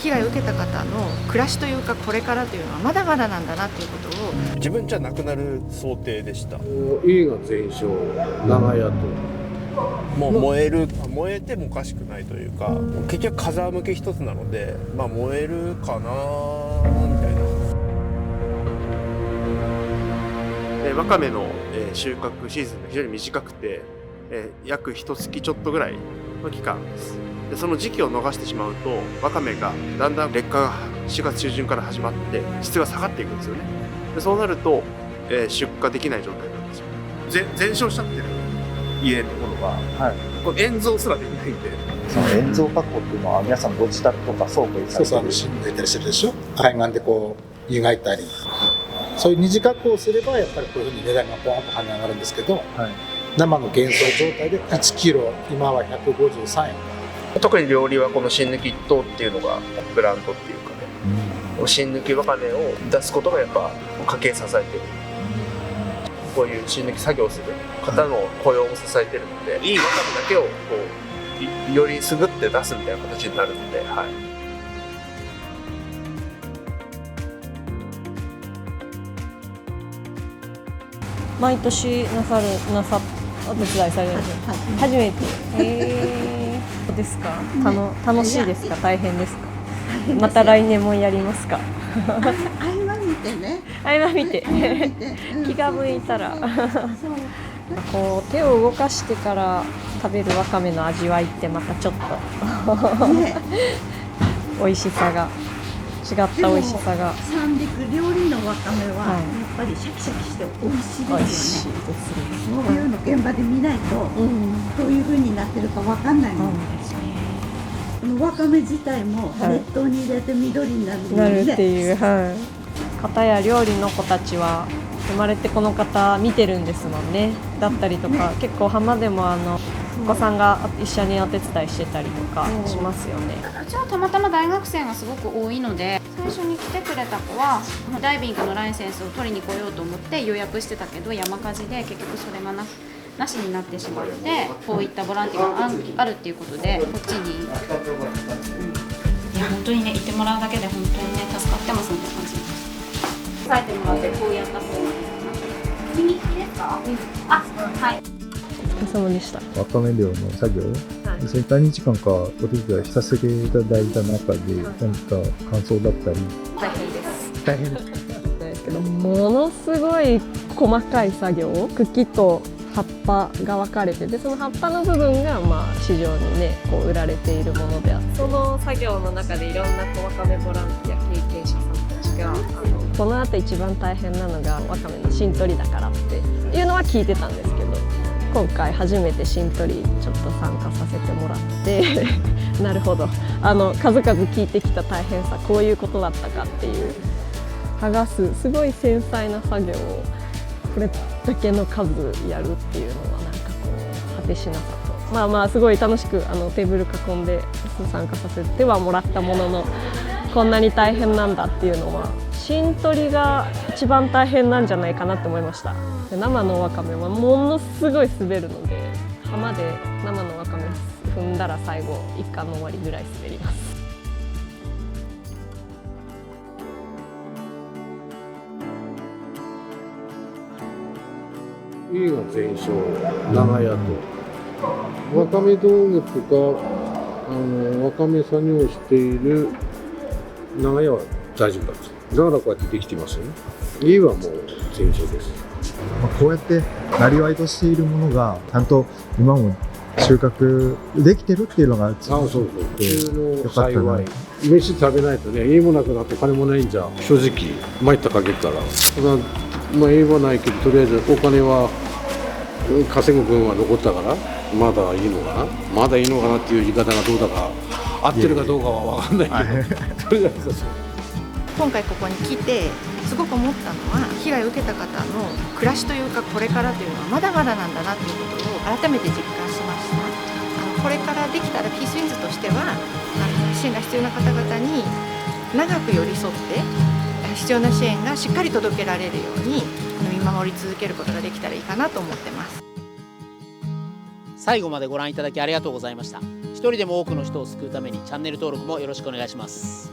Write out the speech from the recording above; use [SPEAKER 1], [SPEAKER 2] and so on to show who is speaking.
[SPEAKER 1] 被害を受けた方の暮らしというかこれからというのはまだまだなんだなということを
[SPEAKER 2] 自分じゃなくなる想定でした。
[SPEAKER 3] 家が全焼、長屋と
[SPEAKER 2] もう燃えてもおかしくないというか、結局風向き一つなので、燃えるかなみたいな。わかめの収穫シーズンが非常に短くて、約1月ちょっとぐらいの期間です。でその時期を逃してしまうと、わかめがだんだん劣化が4月中旬から始まって質が下がっていくんですよね。でそうなると、出荷できない状態なんですよ。全焼しちゃってる家のところが、これ塩蔵すらできないんで。
[SPEAKER 4] その塩蔵加工っていうのは皆さんご自宅とか倉庫にされてる。
[SPEAKER 5] そうそう、芯抜いたりしてるでしょ。海岸でこう湯がいたり、そういう二次加工をすればやっぱりこういうふうに値段がポーンと跳ね上がるんですけど、生の原装状態で1キロ今は153円。
[SPEAKER 2] 特に料理はこの新抜き一等っていうのがブランドっていうかね、新抜きわかめを出すことがやっぱ家計支えてる、こういう新抜き作業する方の雇用も支えてるので、いいわかめだけをこうよりすぐって出すみたいな形になるので、
[SPEAKER 6] 毎年お手伝いされるんですか？初めて。どうですか？楽しいですか？大変ですか？また来年もやりますか？
[SPEAKER 7] 合間見てね。
[SPEAKER 6] 合間見て気が向いたらこう手を動かしてから食べるわかめの味わいってまたちょっと美味しさが違った美味しさが。
[SPEAKER 7] 三陸料理のわかめはやっぱりシャキシャキして美味しいですよね。
[SPEAKER 6] 美味しいですね。
[SPEAKER 7] そういうの現場で見ないとどういう風になってるかわかんないもんですね。このわかめ自体も熱湯に入れて緑になるので、
[SPEAKER 6] っていう、方や料理の子たちは生まれてこの方見てるんですもんね。だったりとか、結構浜でもお子さんが一緒にお手伝いしてたりとかしますよね。
[SPEAKER 8] うちはたまたま大学生がすごく多いので、最初に来てくれた子はダイビングのライセンスを取りに来ようと思って予約してたけど、山火事で結局それがなしになってしまって、こういったボランティアがあるっていうことでこっちに、いや本当にね、いてもらうだけで本当にね助かってますみたいな感じです。押さえてもらってこうやった方が耳利きですか？はい。
[SPEAKER 6] お疲れ様でした。
[SPEAKER 9] わかめ漁の作業、それ何日間かお手伝いさせていただいた中で何か感想だったり。
[SPEAKER 6] 大変です。
[SPEAKER 9] 大変です
[SPEAKER 6] ですけど、ものすごい細かい作業、茎と葉っぱが分かれてて、その葉っぱの部分が市場にねこう売られているものであって、その作業の中でいろんなわかめボランティア経験者さんたちがこの後一番大変なのがわかめの芯取りだからっていうのは聞いてたんですけど、今回初めて芯取りちょっと参加させてもらってなるほど、数々聞いてきた大変さ、こういうことだったかっていう、剥がすすごい繊細な作業をこれだけの数やるっていうのはなんかこう果てしなさと、すごい楽しくテーブル囲んで参加させてはもらったものの、こんなに大変なんだっていうのは芯取りが一番大変なんじゃないかなって思いました。で生のわかめはものすごい滑るので、浜で生のわかめ踏んだら最後一貫の終わりぐらい滑ります。
[SPEAKER 3] 家が全焼、長屋とわかめ道具とかわかめ作業している長屋は大丈夫だっただからこうやってできてますよね。家はもう全焼です。
[SPEAKER 9] こうやってなりわいとしているものがちゃんと今も収穫できてるっていうのが
[SPEAKER 3] そうそう、普通の幸い。飯食べないとね、家もなくなって金もないんじゃ正直参ったかけから、家はないけどとりあえずお金は稼ぐ分は残ったからまだいいのかな、まだいいのかなっていう言い方がどうだか合ってるかどうかは分かんないけど、とりあえず
[SPEAKER 1] 今回ここに来てすごく思ったのは、被害を受けた方の暮らしというかこれからというのはまだまだなんだなということを改めて実感しました。これからできたらピースウィンズとしては支援が必要な方々に長く寄り添って必要な支援がしっかり届けられるように見守り続けることができたらいいかなと思ってます。
[SPEAKER 10] 最後までご覧いただきありがとうございました。一人でも多くの人を救うためにチャンネル登録もよろしくお願いします。